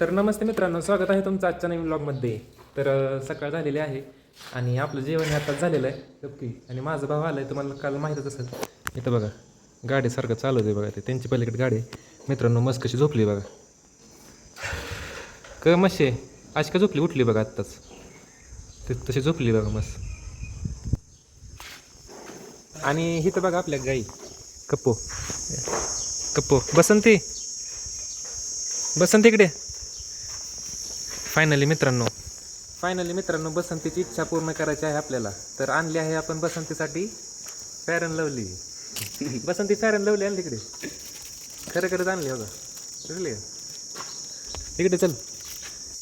तर नमस्ते मित्रांनो, स्वागत आहे तुमचं आजच्या नवीन ब्लॉगमध्ये. तर सकाळ झालेली आहे आणि आपलं जेवण हे आताच झालेलं आहे नक्की. आणि माझा भाव आला आहे, तुम्हाला काल माहीतच असेल. इथं बघा गाडीसारखं चालू आहे बघा, ते त्यांची पलीकडे गाडी आहे. मित्रांनो मस्त कशी झोपली बघा, मशी अशी का झोपली, उठली बघा आत्ताच. ते तशी झोपली बघा मस्त. आणि इथं बघा आपल्या गाई कप्पो कप्पो बसंती इकडे. फायनली मित्रांनो बसंतीची इच्छा पूर्ण करायची आहे आपल्याला. तर आणली आहे आपण बसंतीसाठी फॅरन लवली. बसंती फॅरन लवली आणली इकडे, खरंच आणली बघा. इकडे चल.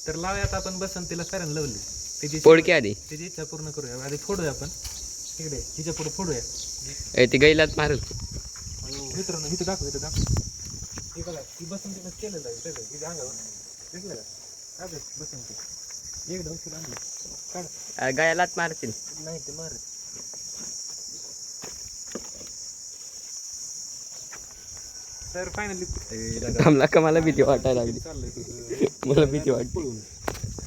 तर लावूया आता आपण बसंतीला फॅरन लवली. पोडकी आधी तिची इच्छा पूर्ण करूया. आधी फोडूया आपण इकडे, तिच्या पुढे फोडूया. ती गैलात मारल. मित्रांनो इथं दाखव हे बघा, ती बसंतीनं केलेलं आहे सगळं तिच्या अंगावर. दिसलं का बसंती एकदम फुल आणली. काढ. गयालात मारतील. नाही ते मार. तर फायनली थांबला का मला भीती वाटायला लागली. चाललंय मला भीती वाटते. पळून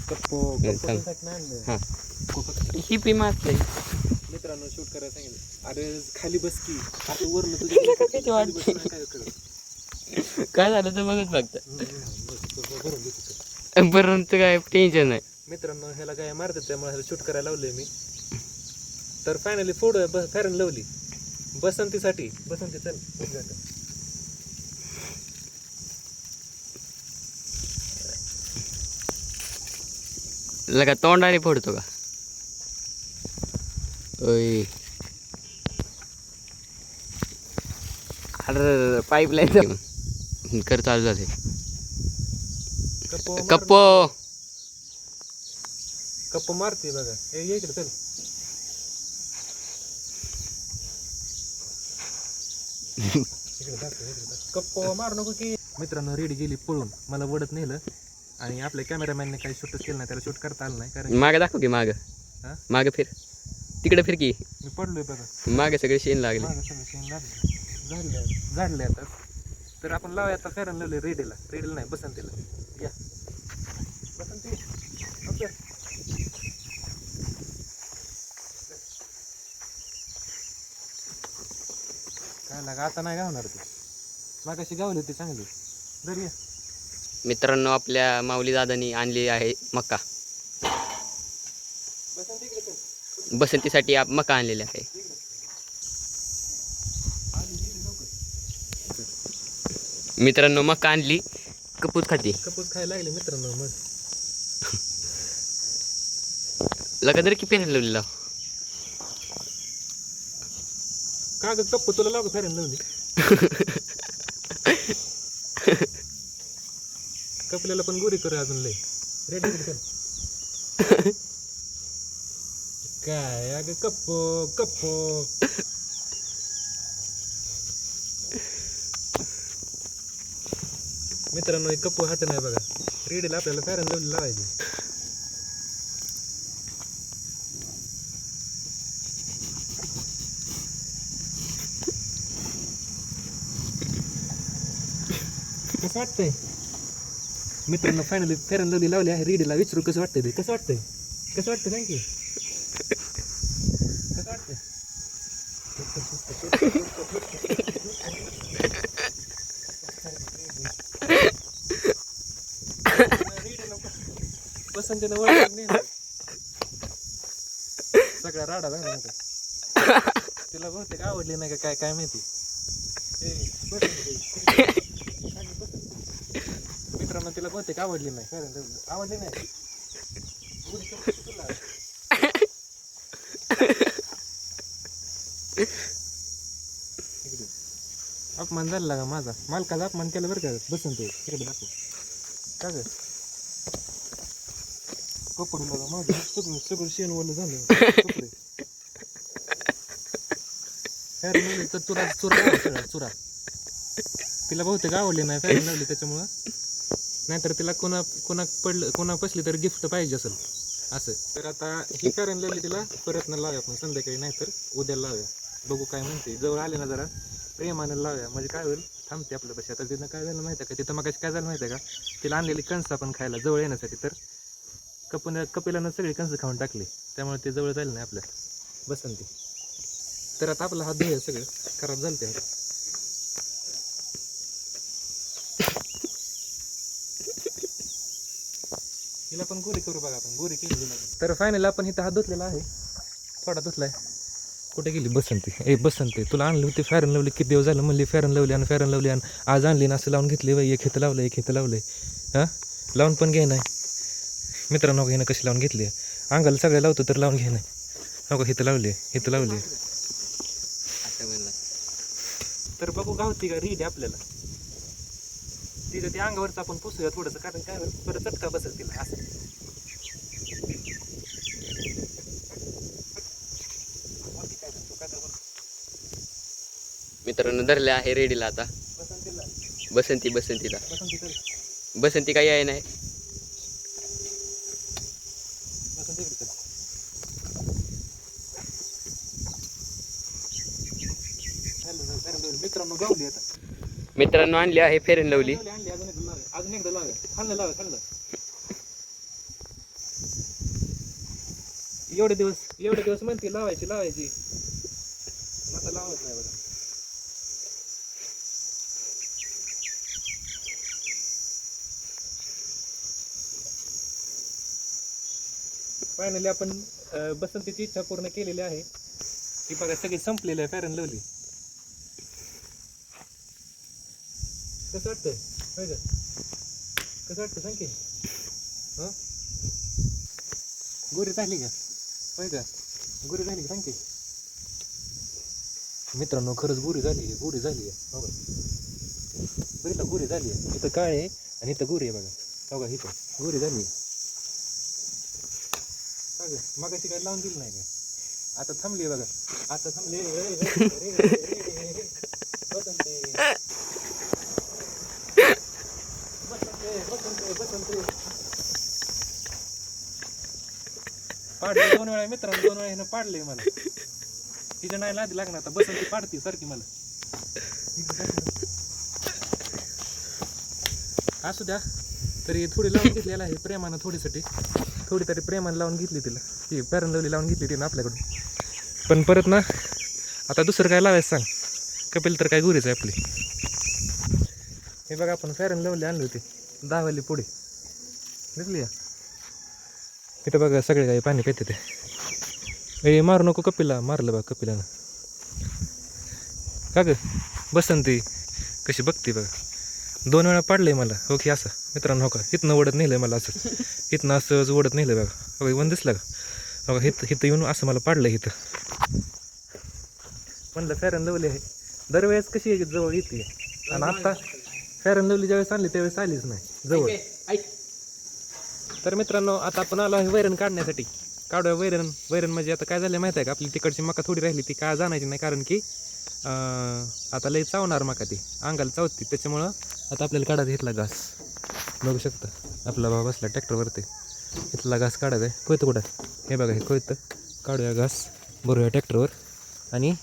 कप्पो आणलं. हा ही पी मारते. मित्रांनो शूट करायला सांगितलं. अरे खाली बस की, आता वरलं तुझ्या किती वाटते. काय झालं तर बघत फक्त. बरं तर काय टेन्शन नाही. मित्रांनो ह्याला काय मारतात, त्यामुळे ह्याला शूट करायला लावलंय मी. तर फायनली फोडूया फॅरन लवली बसंतीसाठी. बसंती चल. लगा तोंडाने फोडतो का. ओय अरे पाईपलाईन कर चालू झाले. कप्पो कप्पो मारते बघा. हे इकडे चल. कप्पो मार नको की. मित्रांनो रेडी गेली पळून, मला वडत नेलं. आणि आपल्या कॅमेरामॅनने काही शूटच केलं नाही, त्याला शूट करता आलं नाही. कारण मागे दाखव की माग माग फिर तिकडे फिर की. मी पडलोय बघा. मागे सगळे शेण लागले. माझं सगळं शेण झाडले आता. तर आपण लावूया आता फॅरन लावले रेडीला नाही बसंतीला. या बसंती ओके. काय लागा आता नाही गावणार ती, मागाशी गावली होती चांगली. जर ये. मित्रांनो आपल्या माऊली दादानी आणली आहे मका. बसंती इकडे चल. बसंतीसाठी मका आणलेला आहे. मित्रांनो मका आणली, कपूस खाते. कपूस खायला लागले मित्रांनो. मग लगा तरी की पेन लावलेला. का ग कप्पू तुला लावू फॅरन लावली. कपल्याला पण गोरी करू अजून लय. रेडी चल. काय अगं कप्पो मित्रांनो एक कप्पो हात नाही बघा. रेडीला आपल्याला फॅरन लावली लावायची. कसं वाटतंय मित्रांनो. फायनली फॅरन लावली लावली आहे रेडीला. विचारू कसं वाटतंय ते. कसं वाटतंय थँक यू. कसं वाटतंय. बसंतीनं वळलं नाही ना. सगळ्या राडा झाला होता. तिला बहुतेक आवडली नाही का काय माहिती. मित्रांनो तिला बहुतेक आवडली नाही. आवडली नाही. अपमान झाला का माझा. मालकाचा अपमान केला बरं का. बसंत इकडे दाखव का ग. कपडे बघा माझं सगळं शेण वरलं झालं. कपडे फॅरन लावली तर चुरा. तिला बहुतेक आवडली नाही फॅरन लावली त्याच्यामुळं. नाहीतर तिला कोणा पसली तर गिफ्ट पाहिजे असेल असं. तर आता ही फॅरन लावली तिला परत न लावूया आपण संध्याकाळी, नाहीतर उद्या लावूया. बघू काय म्हणते. जवळ आले ना जरा प्रेमाने लावूया, म्हणजे काय होईल थांबते आपलं बशी. आता तिथं काय झालं माहिती आहे का, तिथं मग काय झालं माहिती आहे का, तिला आणलेली कणसं आपण खायला जवळ येण्यासाठी, तर कपिलानं सगळी कणसं खाऊन टाकली, त्यामुळे ते जवळ जायला नाही आपल्या बसंती. तर आता आपला हात धुया, सगळं खराब झालं ते. तिला पण गोरी करू बघा, आपण गोरी केली. तर फायनल आपण इथं हात धुतलेला आहे, थोडा धुतलाय. कुठे गेली बसंती? बसंती, तुला आणली होती फेअर अँड लवली, किती दिवस झालं म्हणली फेअर अँड लवली आणि फेअर अँड लवली, आणि आज आणली ना असं लावून घेतली बाई. एक हिथं लावलं, एक हिथं लावलंय. हां, लावून पण घे नाही मित्रांनो, घेणं कशी लावून घेतली. अंगाला सगळ्या लावतो तर लावून घे नाही. हो का, हिथं लावली, हिथं लावली. तर बघू गावती का रीड आपल्याला तिथं, ते अंगावरचं आपण पुसूया थोडंसं, कारण काय परत चटका बसेल तिला असं. मित्रांनो धरले आहे रेडीला आता. बसंतीला बसंती काही आहे नाही. मित्रांनो गावली आता. मित्रांनो आणली आहे फेअर अँड लवली. अजून एकदा लावा, खाल्लं लावा, खाल्लं. एवढे दिवस म्हणते लावायची, आता लावत नाही बघा. फायनली आपण बसंतीची इच्छा पूर्ण केलेली आहे. ती बघा सगळी संपलेली आहे फेअर अँड लवली. कसं वाटतंय होय का, कसं वाटतं सांग की. हां, गोरी झाली का होय का, गोरी झाली का सांग की. मित्रांनो खरंच गोरी झाली आहे हो बघा. इथं गोरी झाली आहे, इथं काळे आहे आणि इथं गोरी आहे बघा. बघा इथं गोरी झाली आहे. मगाशी काय लावून दिलं नाही का, आता थांबली बघा, आता थांबली. पाडले 2 वेळा मित्रांनो, 2 वेळा पाडले मला. तिच्या नाही लादी लागणार आता, बसंती पाडती सारखी मला. असू द्या, तरी थोडी लावून घेतलेला आहे प्रेमानं, थोडी तरी प्रेमानं लावून घेतली तिला. ती फेअर अँड लवली लावून घेतली तिनं आपल्याकडून. पण परत ना आता दुसरं काय लावायचं सांग, कपिल तर काय गुरीच आहे आपली. हे बघा आपण फेअर अँड लवली आणली होती 10 वाली पुढे, दिसली का. इथं बघा सगळे काही पाणी पिते ते. मारू नको कपिला, मारलं बघा कपिलानं. का ग बसंती कशी बघते बघा. 2 वेळा पाडलंय मला हो की असं मित्रांनो. हो का, इथनं ओढत नेलंय मला, असं इथनं असं ओढत नेलंय बघा. हो का, वन दिसलं का बघा, इथं येऊन असं मला पाडलं इथं. म्हणलं फेअर अँड लवली आहे, दरवेळेस कशी जवळ येते. आणि आता फेअर अँड लवली ज्यावेळेस आणली त्यावेळेस आलीच नाही जवळ. तर मित्रांनो आता आपण आलो आहे वैरण काढण्यासाठी. काढूया वैरण म्हणजे आता काय झालं माहिती आहे का, आपली तिकडची मका थोडी राहिली, ती काय जाणायची नाही, कारण की आता लई चावणार मका, ती अंगाला चावती. त्याच्यामुळं आता आपल्याला काढायचा इथला घास. बघू शकता आपला भाव बसला ट्रॅक्टरवरती, इथला घास काढायचा आहे. कोयतं कुठं, हे बघा हे कोयतं. काढूया घास, भरूया ट्रॅक्टरवर आणि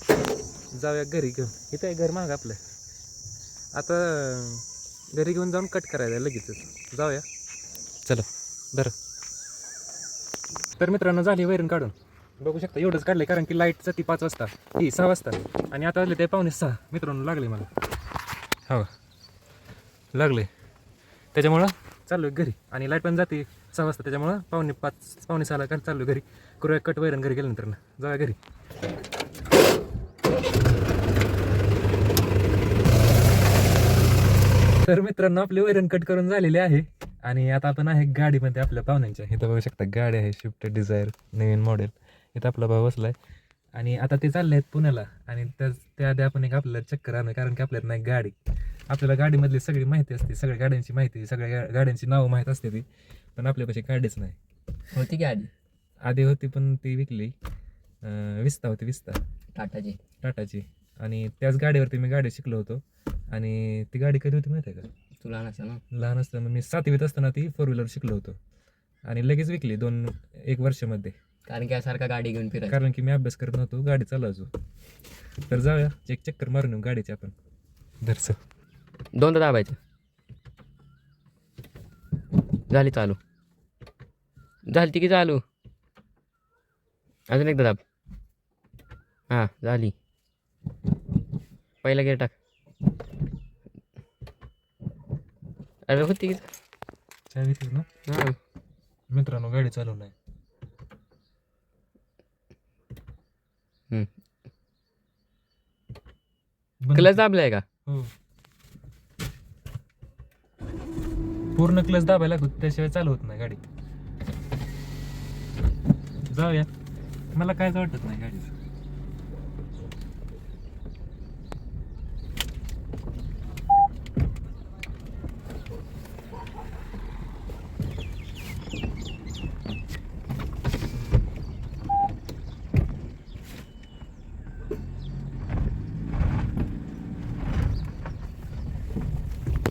जाऊया घरी घेऊन. इथं आहे घर मागं आपलं. आता घरी घेऊन जाऊन कट करायचं लगेचच. जाऊया चला बरं. तर मित्रांनो झाली वैरण काढून. बघू शकता एवढंच काढले, कारण की लाईट जाती 5 वाजता, 6 वाजता, आणि आता वाजले ते 5:45 मित्रांनो. लागले मला, हो लागले. त्याच्यामुळं चाललो घरी, आणि लाईट पण जाते 6 वाजता, त्याच्यामुळं 5:45 5:45 का चाललो घरी. करूया कट वैरण घरी गेल्यानंतर ना, जाऊया घरी. तर मित्रांनो आपली वैरण कट करून झालेली आहे, आणि आता आपण आहे गाडीमध्ये आपल्या पाहुण्यांच्या. इथं बघू शकता गाडी आहे स्विफ्ट डिझायर नवीन मॉडेल. इथं आपला भाऊ बसलाय, आणि आता ते चालले आहेत पुण्याला. आणि त्याआधी आपण एक आपल्याला चक्कर आणू, कारण की आपल्याला नाही गाडी. आपल्याला गाडीमधली सगळी माहिती असते, सगळ्या गाड्यांची माहिती, सगळ्या गाड्यांची नावं माहीत असते ती, पण आपल्यापाशी गाडीच नाही. होती की आधी होती पण ती विकली. विस्ता होती, विस्ता टाटाची. आणि त्याच गाडीवरती मी गाडी शिकलो होतो. आणि ती गाडी कधी होती माहिती आहे का, तू लहान असताना मी 7वीत असताना ती 4 व्हीलर शिकलो होतो, आणि लगेच विकली 1 वर्षामध्ये. कारण की सारखा गाडी घेऊन फिरायचं, कारण की मी अभ्यास करत नव्हतो, गाडी चालवायचो. तर जाऊया एक चक्कर मारून येऊ गाडीची आपण. धरचं दोनदा दाबायचं. झाली चालू. झाली की चालू. अजून एकदा दाब. हां झाली. पहिला गेअर टाक. अरे होती की. चावी ना हां मित्रांनो गाडी चालू नाही. क्लच दाबलाय का? हो पूर्ण क्लच दाबायला लागतो त्याशिवाय चालू होत नाही गाडी. जाऊया मला कायच वाटत नाही गाडीचं.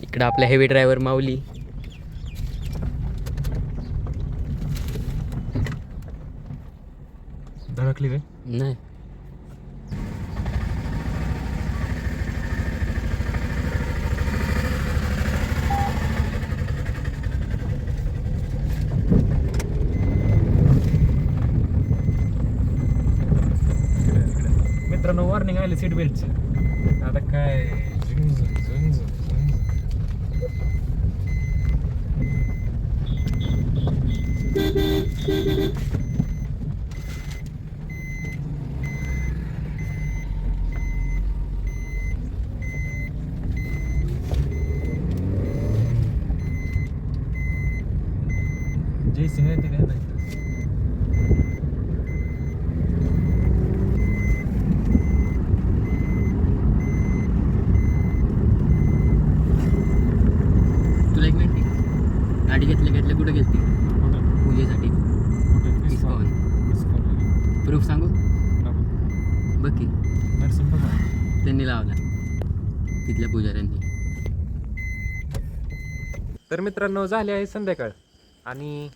इकडं आपला हेवी ड्रायव्हर माऊली. धडकली काय? नाही मित्रांनो वॉर्निंग आली सीट बेल्टची. आता काय झिंग झिंग झिंग झिंग झिंग झिंग. जय सिंग आहे ते काय नाही. तुला एक मिनिट. गाडी घेतल्या कुठं घेतली? पूजेसाठी. इस्कॉन. प्रूफ सांगू बघ की. त्यांनी लावला तिथल्या पुजाऱ्यांनी. तर मित्रांनो झाले आहे संध्याकाळ आणि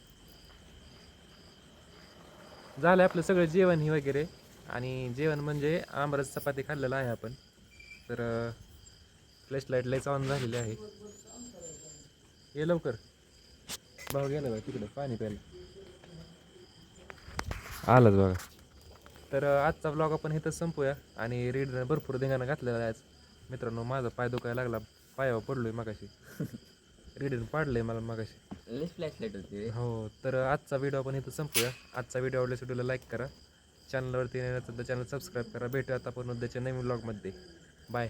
झालं आपलं सगळं जेवण ही वगैरे. आणि जेवण म्हणजे आमरस चपाती खाल्लेला आहे आपण. तर फ्लॅश लाईट लाईच ऑन झालेली आहे. ये लवकर भाऊ गेला बघा तिकडं पाणी प्यायला. आलंच बघा. तर आजचा ब्लॉग आपण इथं संपूया. आणि रीड भरपूर धिंगाणं घातलेला आहे आज. मित्रांनो माझा पाय दुखायला लागला. पायावर पडलोय मगाशी. रीडन पाडलंय मला मगाशी. फ्लॅश लाईट होती. हो तर आजचा व्हिडिओ आपण इथं संपूया. आजचा व्हिडिओ आवडल्यास व्हिडिओला लाईक करा. चॅनलवरती येण्याचं चॅनल सबस्क्राईब करा. भेटूयात आपण उद्याच्या नवीन ब्लॉगमध्ये. बाय.